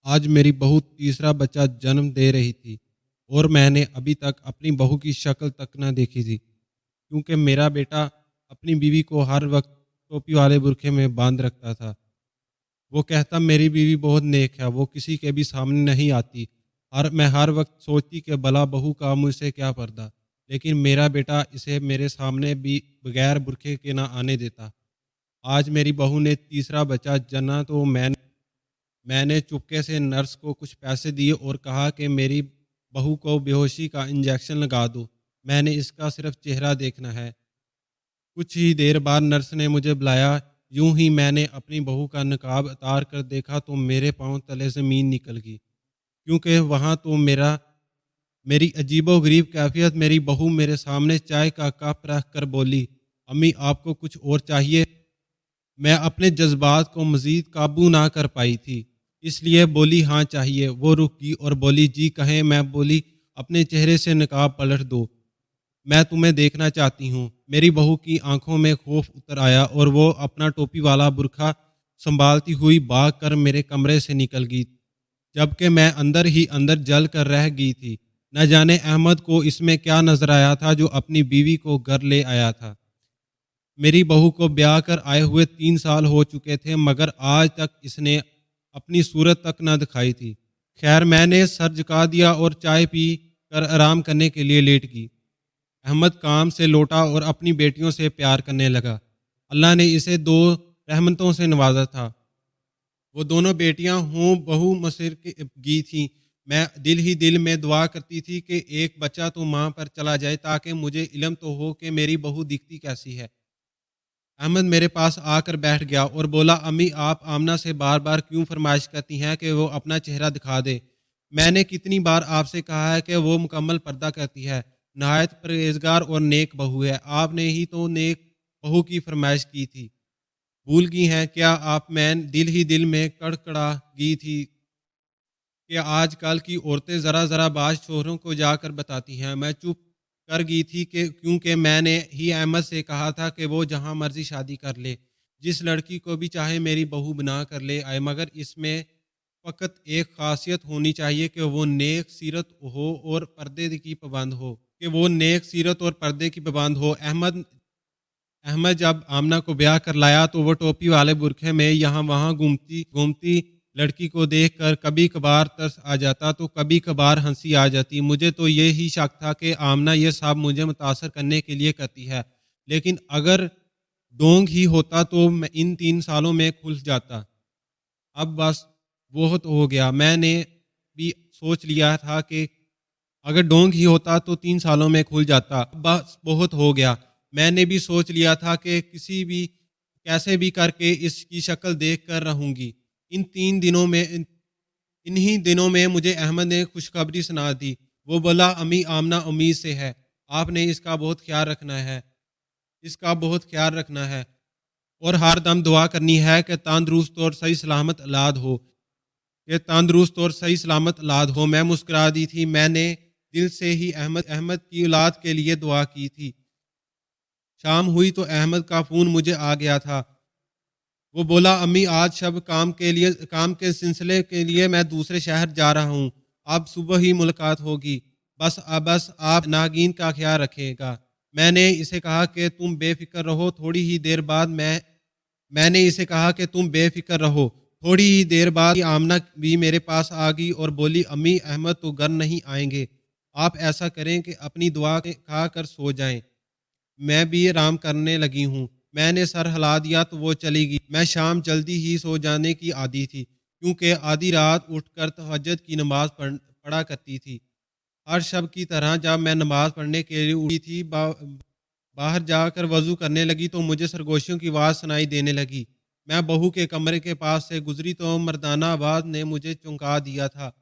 آج میری بہو تیسرا بچہ جنم دے رہی تھی اور میں نے ابھی تک اپنی بہو کی شکل تک نہ دیکھی تھی، کیونکہ میرا بیٹا اپنی بیوی کو ہر وقت ٹوپی والے برقعے میں باندھ رکھتا تھا۔ وہ کہتا میری بیوی بہت نیک ہے، وہ کسی کے بھی سامنے نہیں آتی۔ میں ہر وقت سوچتی کہ بھلا بہو کا مجھ سے کیا پردہ، لیکن میرا بیٹا اسے میرے سامنے بھی بغیر برقعے کے نہ آنے دیتا۔ آج میری بہو نے تیسرا بچہ جنا تو میں نے چپکے سے نرس کو کچھ پیسے دیے اور کہا کہ میری بہو کو بے ہوشی کا انجیکشن لگا دو، میں نے اس کا صرف چہرہ دیکھنا ہے۔ کچھ ہی دیر بعد نرس نے مجھے بلایا۔ یوں ہی میں نے اپنی بہو کا نقاب اتار کر دیکھا تو میرے پاؤں تلے زمین نکل گئی، کیونکہ وہاں تو میری عجیب و غریب کیفیت۔ میری بہو میرے سامنے چائے کا کپ رکھ کر بولی، امی آپ کو کچھ اور چاہیے؟ میں اپنے جذبات کو مزید قابو نہ کر پائی تھی، اس لیے بولی ہاں چاہیے۔ وہ رک گئی اور بولی جی کہیں۔ میں بولی اپنے چہرے سے نقاب پلٹ دو، میں تمہیں دیکھنا چاہتی ہوں۔ میری بہو کی آنکھوں میں خوف اتر آیا اور وہ اپنا ٹوپی والا برقعہ سنبھالتی ہوئی بھاگ کر میرے کمرے سے نکل گئی، جبکہ میں اندر ہی اندر جل کر رہ گئی تھی۔ نہ جانے احمد کو اس میں کیا نظر آیا تھا جو اپنی بیوی کو گھر لے آیا تھا۔ میری بہو کو بیاہ کر آئے ہوئے 3 سال ہو چکے تھے، مگر آج تک اس نے اپنی صورت تک نہ دکھائی تھی۔ خیر میں نے سر جھکا دیا اور چائے پی کر آرام کرنے کے لیے لیٹ گئی۔ احمد کام سے لوٹا اور اپنی بیٹیوں سے پیار کرنے لگا۔ اللہ نے اسے 2 رحمتوں سے نوازا تھا۔ وہ دونوں بیٹیاں ہوں بہو مصر گئی تھیں۔ میں دل ہی دل میں دعا کرتی تھی کہ ایک بچہ تو ماں پر چلا جائے تاکہ مجھے علم تو ہو کہ میری بہو دکھتی کیسی ہے۔ احمد میرے پاس آ کر بیٹھ گیا اور بولا امی آپ آمنہ سے بار بار کیوں فرمائش کرتی ہیں کہ وہ اپنا چہرہ دکھا دے؟ میں نے کتنی بار آپ سے کہا ہے کہ وہ مکمل پردہ کرتی ہے، نہایت پرہیزگار اور نیک بہو ہے۔ آپ نے ہی تو نیک بہو کی فرمائش کی تھی، بھول گئی ہیں کیا آپ؟ میں دل ہی دل میں کڑکڑا گئی تھی کہ آج کل کی عورتیں ذرا ذرا باز شوہروں کو جا کر بتاتی ہیں۔ میں چپ کر گئی تھی کہ کیونکہ میں نے ہی احمد سے کہا تھا کہ وہ جہاں مرضی شادی کر لے، جس لڑکی کو بھی چاہے میری بہو بنا کر لے آئے، مگر اس میں فقط ایک خاصیت ہونی چاہیے کہ وہ نیک سیرت ہو اور پردے کی پابند ہو۔ احمد جب آمنہ کو بیاہ کر لایا تو وہ ٹوپی والے برقعے میں یہاں وہاں گھومتی لڑکی کو دیکھ کر کبھی کبھار ترس آ جاتا تو کبھی کبھار ہنسی آ جاتی۔ مجھے تو یہی شک تھا کہ آمنہ یہ سب مجھے متاثر کرنے کے لیے کرتی ہے، لیکن اگر ڈونگ ہی ہوتا تو میں ان 3 سالوں میں کھل جاتا۔ اب بس بہت ہو گیا۔ میں نے بھی سوچ لیا تھا کہ اگر ڈونگ ہی ہوتا تو 3 سالوں میں کھل جاتا۔ اب بس بہت ہو گیا۔ میں نے بھی سوچ لیا تھا کہ کیسے بھی کر کے اس کی شکل دیکھ کر رہوں گی۔ انہی دنوں میں مجھے احمد نے خوشخبری سنا دی۔ وہ بولا امی آمنہ امید سے ہے، آپ نے اس کا بہت خیال رکھنا ہے اور ہر دم دعا کرنی ہے کہ تندرست اور صحیح سلامت اولاد ہو۔ میں مسکرا دی تھی۔ میں نے دل سے ہی احمد کی اولاد کے لیے دعا کی تھی۔ شام ہوئی تو احمد کا فون مجھے آ گیا تھا۔ وہ بولا امی آج شب کام کے سلسلے کے لیے میں دوسرے شہر جا رہا ہوں، اب صبح ہی ملاقات ہوگی، بس آپ ناگین کا خیال رکھے گا۔ میں نے اسے کہا کہ تم بے فکر رہو۔ تھوڑی ہی دیر بعد آمنہ بھی میرے پاس آ گئی اور بولی امی احمد تو گھر نہیں آئیں گے، آپ ایسا کریں کہ اپنی دعا کھا کر سو جائیں، میں بھی آرام کرنے لگی ہوں۔ میں نے سر ہلا دیا تو وہ چلی گئی۔ میں شام جلدی ہی سو جانے کی عادی تھی، کیونکہ آدھی رات اٹھ کر تہجد کی نماز پڑھا کرتی تھی۔ ہر شب کی طرح جب میں نماز پڑھنے کے لیے اٹھی تھی، باہر جا کر وضو کرنے لگی تو مجھے سرگوشیوں کی آواز سنائی دینے لگی۔ میں بہو کے کمرے کے پاس سے گزری تو مردانہ آواز نے مجھے چونکا دیا تھا۔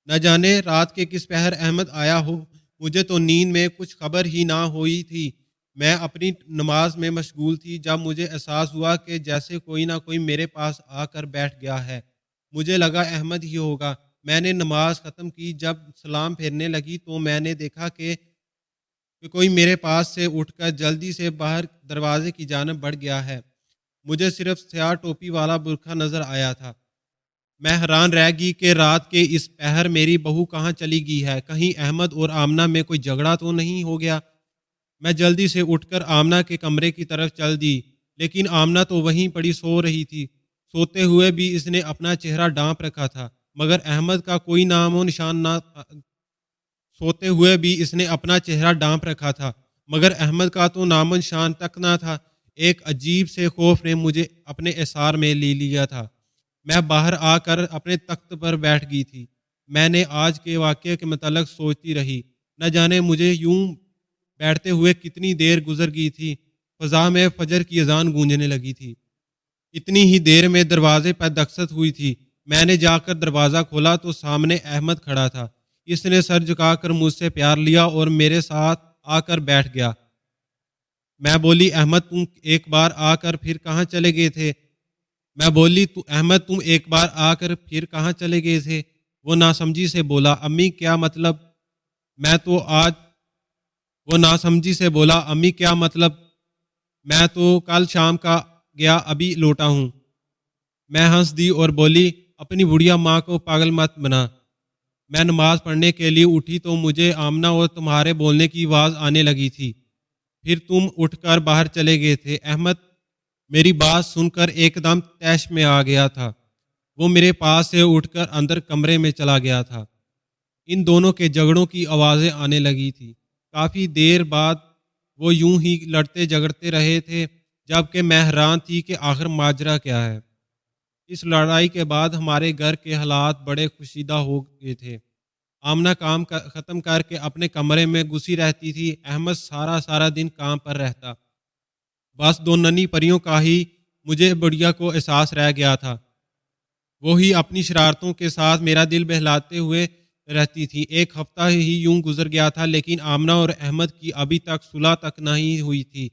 نہ جانے رات کے کس پہر احمد آیا ہو، مجھے تو نیند میں کچھ خبر ہی نہ ہوئی تھی۔ میں اپنی نماز میں مشغول تھی جب مجھے احساس ہوا کہ جیسے کوئی نہ کوئی میرے پاس آ کر بیٹھ گیا ہے۔ مجھے لگا احمد ہی ہوگا۔ میں نے نماز ختم کی، جب سلام پھیرنے لگی تو میں نے دیکھا کہ کوئی میرے پاس سے اٹھ کر جلدی سے باہر دروازے کی جانب بڑھ گیا ہے۔ مجھے صرف سیاہ ٹوپی والا برقعہ نظر آیا تھا۔ میں حیران رہ گئی کہ رات کے اس پہر میری بہو کہاں چلی گئی ہے، کہیں احمد اور آمنہ میں کوئی جھگڑا تو نہیں ہو گیا۔ میں جلدی سے اٹھ کر آمنہ کے کمرے کی طرف چل دی، لیکن آمنہ تو وہیں پڑی سو رہی تھی۔ سوتے ہوئے بھی اس نے اپنا چہرہ ڈانپ رکھا تھا، مگر احمد کا کوئی نام و نشان نہ تھا۔ سوتے ہوئے بھی اس نے اپنا چہرہ ڈانپ رکھا تھا، مگر احمد کا تو نام و نشان تک نہ تھا۔ ایک عجیب سے خوف نے مجھے اپنے احسار میں لے لیا تھا۔ میں باہر آ کر اپنے تخت پر بیٹھ گئی تھی۔ میں نے آج کے واقعے کے متعلق سوچتی رہی۔ نہ جانے مجھے یوں بیٹھتے ہوئے کتنی دیر گزر گئی تھی۔ فضا میں فجر کی اذان گونجنے لگی تھی۔ اتنی ہی دیر میں دروازے پر دستک ہوئی تھی۔ میں نے جا کر دروازہ کھولا تو سامنے احمد کھڑا تھا۔ اس نے سر جھکا کر مجھ سے پیار لیا اور میرے ساتھ آ کر بیٹھ گیا۔ میں بولی، احمد تم ایک بار آ کر پھر کہاں چلے گئے تھے؟ احمد تم ایک بار آ کر پھر کہاں چلے گئے تھے؟ وہ ناسمجھی سے بولا، امی کیا مطلب؟ وہ ناسمجھی سے بولا، امی کیا مطلب؟ میں تو کل شام کا گیا، ابھی لوٹا ہوں۔ میں ہنس دی اور بولی، اپنی بڑھیا ماں کو پاگل مت بنا۔ میں نماز پڑھنے کے لیے اٹھی تو مجھے آمنہ اور تمہارے بولنے کی آواز آنے لگی تھی۔ پھر تم اٹھ کر باہر چلے گئے تھے۔ احمد میری بات سن کر ایک دم طیش میں آ گیا تھا۔ وہ میرے پاس سے اٹھ کر اندر کمرے میں چلا گیا تھا۔ ان دونوں کے جھگڑوں کی آوازیں آنے لگی تھی۔ کافی دیر بعد وہ یوں ہی لڑتے جھگڑتے رہے تھے، جبکہ میں حیران تھی کہ آخر ماجرا کیا ہے۔ اس لڑائی کے بعد ہمارے گھر کے حالات بڑے کشیدہ ہو گئے تھے۔ آمنہ کام ختم کر کے اپنے کمرے میں گھسی رہتی تھی، احمد سارا دن کام پر رہتا۔ بس دو ننھی پریوں کا ہی مجھے بڑھیا کو احساس رہ گیا تھا۔ وہی اپنی شرارتوں کے ساتھ میرا دل بہلاتے ہوئے رہتی تھی۔ ایک ہفتہ ہی یوں گزر گیا تھا، لیکن آمنہ اور احمد کی ابھی تک صلح تک نہیں ہوئی تھی۔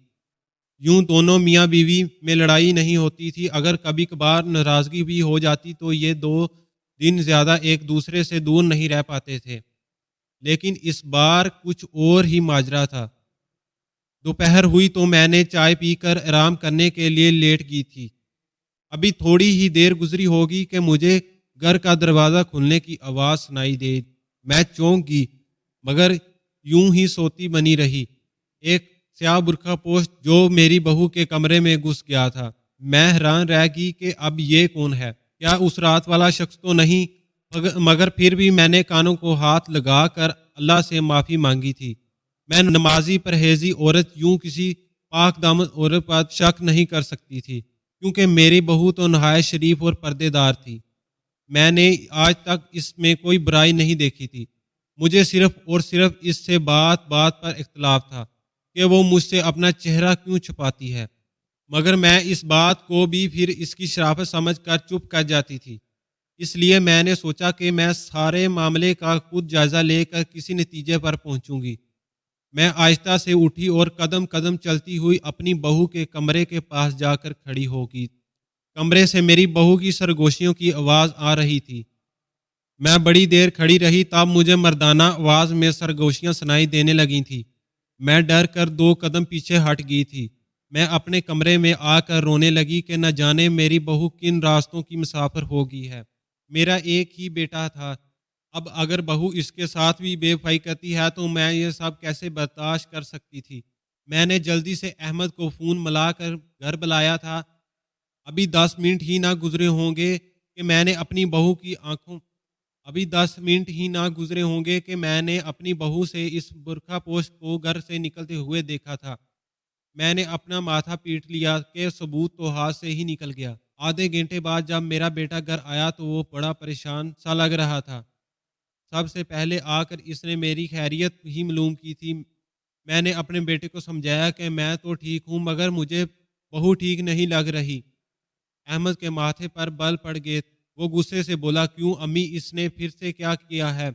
یوں دونوں میاں بیوی میں لڑائی نہیں ہوتی تھی۔ اگر کبھی کبھار ناراضگی بھی ہو جاتی تو یہ دو دن زیادہ ایک دوسرے سے دور نہیں رہ پاتے تھے۔ لیکن اس بار کچھ اور ہی ماجرا تھا۔ دوپہر ہوئی تو میں نے چائے پی کر آرام کرنے کے لیے لیٹ گئی تھی۔ ابھی تھوڑی ہی دیر گزری ہوگی کہ مجھے گھر کا دروازہ کھلنے کی آواز سنائی دے۔ میں چونک گئی، مگر یوں ہی سوتی بنی رہی۔ ایک سیاہ برقع پوش جو میری بہو کے کمرے میں گھس گیا تھا۔ میں حیران رہ گئی کہ اب یہ کون ہے؟ کیا اس رات والا شخص تو نہیں؟ مگر پھر بھی میں نے کانوں کو ہاتھ لگا کر اللہ سے معافی مانگی تھی۔ میں نمازی پرہیزی عورت یوں کسی پاک دامن عورت پر شک نہیں کر سکتی تھی، کیونکہ میری بہو تو نہایت شریف اور پردے دار تھی۔ میں نے آج تک اس میں کوئی برائی نہیں دیکھی تھی۔ مجھے صرف اور صرف اس سے بات پر اختلاف تھا کہ وہ مجھ سے اپنا چہرہ کیوں چھپاتی ہے، مگر میں اس بات کو بھی پھر اس کی شرافت سمجھ کر چپ کر جاتی تھی۔ اس لیے میں نے سوچا کہ میں سارے معاملے کا خود جائزہ لے کر کسی نتیجے پر پہنچوں گی۔ میں آہستہ سے اٹھی اور قدم قدم چلتی ہوئی اپنی بہو کے کمرے کے پاس جا کر کھڑی ہو گئی۔ کمرے سے میری بہو کی سرگوشیوں کی آواز آ رہی تھی۔ میں بڑی دیر کھڑی رہی، تب مجھے مردانہ آواز میں سرگوشیاں سنائی دینے لگی تھیں۔ میں ڈر کر 2 قدم پیچھے ہٹ گئی تھی۔ میں اپنے کمرے میں آ کر رونے لگی کہ نہ جانے میری بہو کن راستوں کی مسافر ہو گئی ہے۔ میرا ایک ہی بیٹا تھا، اب اگر بہو اس کے ساتھ بھی بے وفائی کرتی ہے تو میں یہ سب کیسے برداشت کر سکتی تھی؟ میں نے جلدی سے احمد کو فون ملا کر گھر بلایا تھا۔ ابھی 10 منٹ ہی نہ گزرے ہوں گے کہ میں نے اپنی بہو سے اس برقع پوش کو گھر سے نکلتے ہوئے دیکھا تھا۔ میں نے اپنا ماتھا پیٹ لیا کہ ثبوت تو ہاتھ سے ہی نکل گیا۔ آدھے گھنٹے بعد جب میرا بیٹا گھر آیا تو وہ بڑا پریشان سا لگ رہا تھا۔ سب سے پہلے آ کر اس نے میری خیریت ہی معلوم کی تھی۔ میں نے اپنے بیٹے کو سمجھایا کہ میں تو ٹھیک ہوں، مگر مجھے بہو ٹھیک نہیں لگ رہی۔ احمد کے ماتھے پر بل پڑ گئے۔ وہ غصے سے بولا، کیوں امی، اس نے پھر سے کیا کیا ہے؟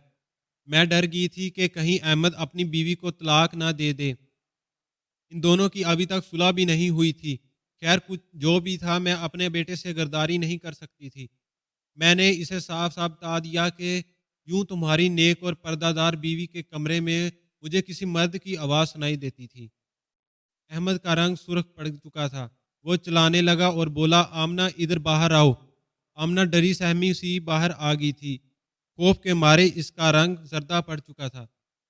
میں ڈر گئی تھی کہ کہیں احمد اپنی بیوی کو طلاق نہ دے دے۔ ان دونوں کی ابھی تک صلح بھی نہیں ہوئی تھی۔ خیر کچھ جو بھی تھا، میں اپنے بیٹے سے غداری نہیں کر سکتی تھی۔ میں نے اسے صاف بتا دیا کہ یوں تمہاری نیک اور پردہ دار بیوی کے کمرے میں مجھے کسی مرد کی آواز سنائی دیتی تھی۔ احمد کا رنگ سرخ پڑ چکا تھا۔ وہ چلانے لگا اور بولا، آمنہ ادھر باہر آؤ۔ آمنہ ڈری سہمی سی باہر آ گئی تھی۔ خوف کے مارے اس کا رنگ زردہ پڑ چکا تھا۔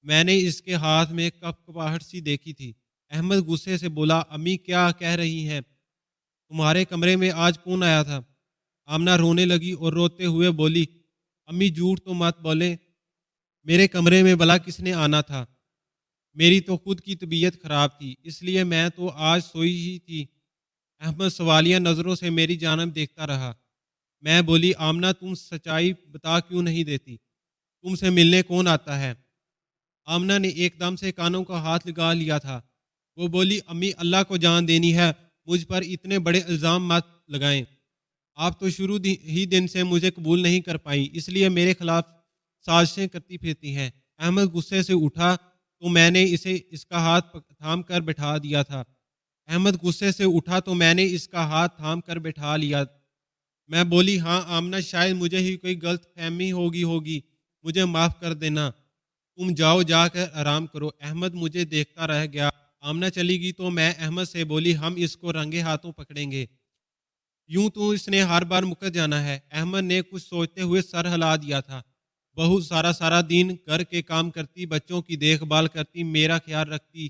میں نے اس کے ہاتھ میں کپاہٹ سی دیکھی تھی۔ احمد غصے سے بولا، امی کیا کہہ رہی ہیں؟ تمہارے کمرے میں آج کون آیا تھا؟ آمنہ رونے لگی اور روتے ہوئے بولی، امی جھوٹ تو مت بولیں، میرے کمرے میں بلا کس نے آنا تھا؟ میری تو خود کی طبیعت خراب تھی، اس لیے میں تو آج سوئی ہی تھی۔ احمد سوالیہ نظروں سے میری جانب دیکھتا رہا۔ میں بولی، آمنہ تم سچائی بتا کیوں نہیں دیتی؟ تم سے ملنے کون آتا ہے؟ آمنہ نے ایک دم سے کانوں کا ہاتھ لگا لیا تھا۔ وہ بولی، امی اللہ کو جان دینی ہے، مجھ پر اتنے بڑے الزام مت لگائیں۔ آپ تو شروع ہی دن سے مجھے قبول نہیں کر پائیں، اس لیے میرے خلاف سازشیں کرتی پھرتی ہیں۔ احمد غصے سے اٹھا تو میں نے اس کا ہاتھ تھام کر بٹھا دیا تھا۔ احمد غصے سے اٹھا تو میں نے اس کا ہاتھ تھام کر بٹھا لیا۔ میں بولی، ہاں آمنہ، شاید مجھے ہی کوئی غلط فہمی ہوگی، مجھے معاف کر دینا، تم جاؤ جا کر آرام کرو۔ احمد مجھے دیکھتا رہ گیا۔ آمنہ چلی گئی تو میں احمد سے بولی، ہم اس کو رنگے ہاتھوں پکڑیں گے، یوں تو اس نے ہر بار مکر جانا ہے۔ احمد نے کچھ سوچتے ہوئے سر ہلا دیا تھا۔ بہو سارا دن گھر کے کام کرتی، بچوں کی دیکھ بھال کرتی، میرا خیال رکھتی،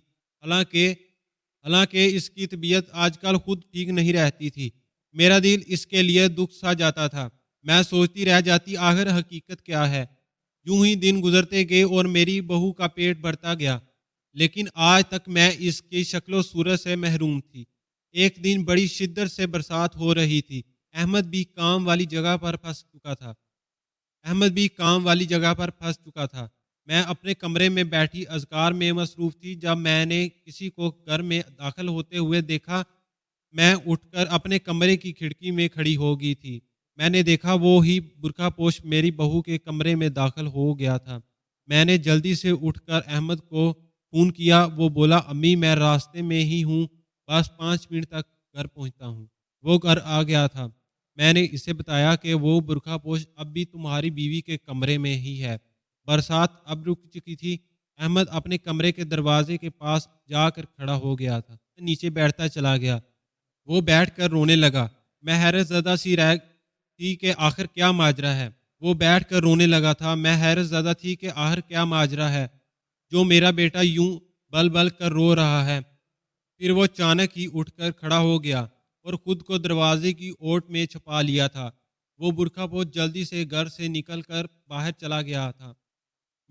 حالانکہ اس کی طبیعت آج کل خود ٹھیک نہیں رہتی تھی۔ میرا دل اس کے لیے دکھ سا جاتا تھا۔ میں سوچتی رہ جاتی، آخر حقیقت کیا ہے؟ یوں ہی دن گزرتے گئے اور میری بہو کا پیٹ بڑھتا گیا، لیکن آج تک میں اس کی شکل و صورت سے محروم تھی۔ ایک دن بڑی شدت سے برسات ہو رہی تھی۔ احمد بھی کام والی جگہ پر پھنس چکا تھا۔ میں اپنے کمرے میں بیٹھی اذکار میں مصروف تھی جب میں نے کسی کو گھر میں داخل ہوتے ہوئے دیکھا۔ میں اٹھ کر اپنے کمرے کی کھڑکی میں کھڑی ہو گئی تھی۔ میں نے دیکھا وہی برقع پوش میری بہو کے کمرے میں داخل ہو گیا تھا۔ میں نے جلدی سے اٹھ کر احمد کو فون کیا۔ وہ بولا، امی میں راستے میں ہی ہوں، بس 5 منٹ تک گھر پہنچتا ہوں۔ وہ گھر آ گیا تھا۔ میں نے اسے بتایا کہ وہ برقع پوش اب بھی تمہاری بیوی کے کمرے میں ہی ہے۔ برسات اب رک چکی تھی۔ احمد اپنے کمرے کے دروازے کے پاس جا کر کھڑا ہو گیا تھا، نیچے بیٹھتا چلا گیا۔ وہ بیٹھ کر رونے لگا۔ میں حیرت زدہ سی رہ تھی کہ آخر کیا ماجرا ہے؟ جو میرا بیٹا یوں بل بل کر رو رہا ہے؟ پھر وہ اچانک ہی اٹھ کر کھڑا ہو گیا اور خود کو دروازے کی اوٹ میں چھپا لیا تھا۔ وہ برقع پوش جلدی سے گھر سے نکل کر باہر چلا گیا تھا۔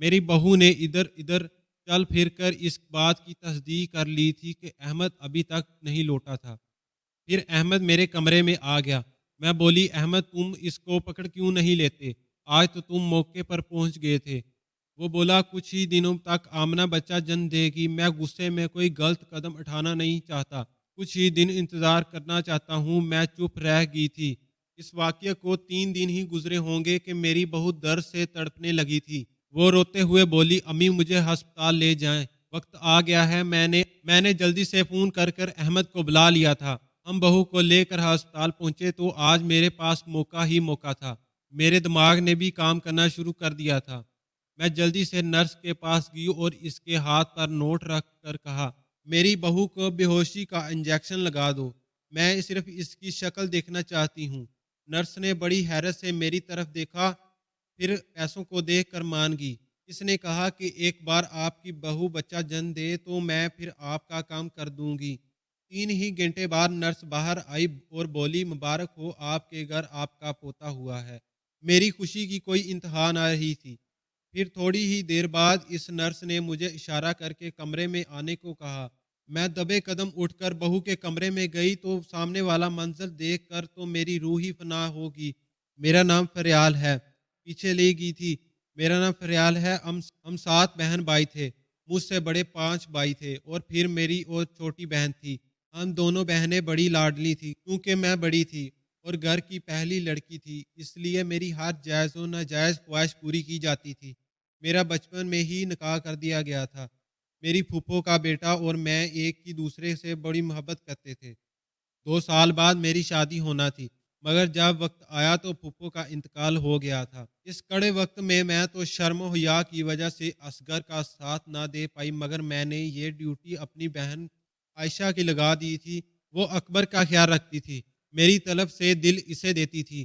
میری بہو نے ادھر ادھر چل پھر کر اس بات کی تصدیق کر لی تھی کہ احمد ابھی تک نہیں لوٹا تھا۔ پھر احمد میرے کمرے میں آ گیا۔ میں بولی، احمد تم اس کو پکڑ کیوں نہیں لیتے؟ آج تو تم موقع پر پہنچ گئے تھے۔ وہ بولا، کچھ ہی دنوں تک آمنہ بچہ جن دے گی، میں غصے میں کوئی غلط قدم اٹھانا نہیں چاہتا، کچھ ہی دن انتظار کرنا چاہتا ہوں۔ میں چپ رہ گئی تھی۔ اس واقعے کو 3 دن ہی گزرے ہوں گے کہ میری بہو درد سے تڑپنے لگی تھی۔ وہ روتے ہوئے بولی، امی مجھے ہسپتال لے جائیں، وقت آ گیا ہے۔ میں نے جلدی سے فون کر احمد کو بلا لیا تھا۔ ہم بہو کو لے کر ہسپتال پہنچے تو آج میرے پاس موقع تھا۔ میرے دماغ نے بھی کام کرنا شروع کر دیا تھا۔ میں جلدی سے نرس کے پاس گئی اور اس کے ہاتھ پر نوٹ رکھ کر کہا، میری بہو کو بے ہوشی کا انجیکشن لگا دو، میں صرف اس کی شکل دیکھنا چاہتی ہوں۔ نرس نے بڑی حیرت سے میری طرف دیکھا، پھر پیسوں کو دیکھ کر مان گئی۔ اس نے کہا کہ ایک بار آپ کی بہو بچہ جن دے تو میں پھر آپ کا کام کر دوں گی۔ 3 ہی گھنٹے بعد نرس باہر آئی اور بولی، مبارک ہو، آپ کے گھر آپ کا پوتا ہوا ہے۔ میری خوشی کی کوئی انتہا نہ رہی تھی۔ پھر تھوڑی ہی دیر بعد اس نرس نے مجھے اشارہ کر کے کمرے میں آنے کو کہا۔ میں دبے قدم اٹھ کر بہو کے کمرے میں گئی تو سامنے والا منظر دیکھ کر تو میری روح ہی فنا ہوگی۔ میرا نام فریال ہے، پیچھے لے گئی تھی۔ میرا نام فریال ہے۔ ہم 7 بہن بھائی تھے، مجھ سے بڑے 5 بھائی تھے اور پھر میری اور چھوٹی بہن تھی۔ ہم دونوں بہنیں بڑی لاڈلی تھی، کیونکہ میں بڑی تھی اور گھر کی پہلی لڑکی تھی، اس لیے میری ہر جائز و ناجائز خواہش پوری کی جاتی تھی۔ میرا بچپن میں ہی نکاح کر دیا گیا تھا۔ میری پھوپھو کا بیٹا اور میں ایک ہی دوسرے سے بڑی محبت کرتے تھے۔ 2 سال بعد میری شادی ہونا تھی، مگر جب وقت آیا تو پھوپھو کا انتقال ہو گیا تھا۔ اس کڑے وقت میں تو شرم و حیا کی وجہ سے اصغر کا ساتھ نہ دے پائی، مگر میں نے یہ ڈیوٹی اپنی بہن عائشہ کی لگا دی تھی۔ وہ اکبر کا خیال رکھتی تھی، میری طرف سے دل اسے دیتی تھی۔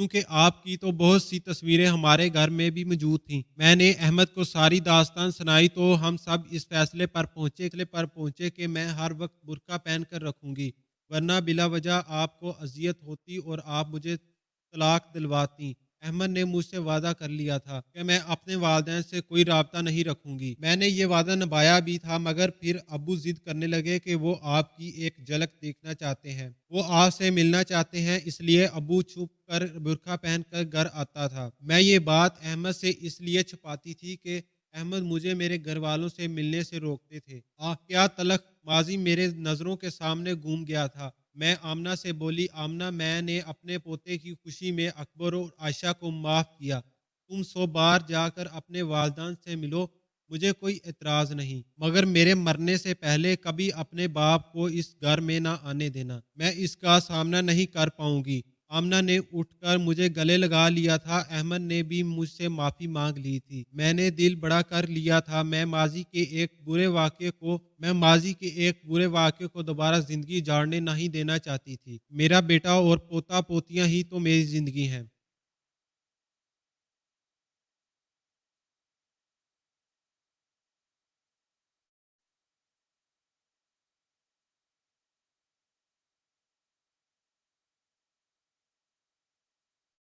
کیونکہ آپ کی تو بہت سی تصویریں ہمارے گھر میں بھی موجود تھیں۔ میں نے احمد کو ساری داستان سنائی تو ہم سب اس فیصلے پر پہنچے کہ میں ہر وقت برقع پہن کر رکھوں گی، ورنہ بلا وجہ آپ کو اذیت ہوتی اور آپ مجھے طلاق دلواتی۔ احمد نے مجھ سے وعدہ کر لیا تھا کہ میں اپنے والدین سے کوئی رابطہ نہیں رکھوں گی۔ میں نے یہ وعدہ نبھایا بھی تھا، مگر پھر ابو ضد کرنے لگے کہ وہ آپ کی ایک جھلک دیکھنا چاہتے ہیں، وہ آپ سے ملنا چاہتے ہیں، اس لیے ابو چھپ کر برقع پہن کر گھر آتا تھا۔ میں یہ بات احمد سے اس لیے چھپاتی تھی کہ احمد مجھے میرے گھر والوں سے ملنے سے روکتے تھے۔ کیا تلخ ماضی میرے نظروں کے سامنے گھوم گیا تھا۔ میں آمنہ سے بولی، آمنہ، میں نے اپنے پوتے کی خوشی میں اکبر اور عائشہ کو معاف کیا۔ تم 100 بار جا کر اپنے والدین سے ملو، مجھے کوئی اعتراض نہیں، مگر میرے مرنے سے پہلے کبھی اپنے باپ کو اس گھر میں نہ آنے دینا۔ میں اس کا سامنا نہیں کر پاؤں گی۔ آمنہ نے اٹھ کر مجھے گلے لگا لیا تھا۔ احمد نے بھی مجھ سے معافی مانگ لی تھی۔ میں نے دل بڑا کر لیا تھا۔ میں ماضی کے ایک برے واقعے کو دوبارہ زندگی جاڑنے نہیں دینا چاہتی تھی۔ میرا بیٹا اور پوتا پوتیاں ہی تو میری زندگی ہیں۔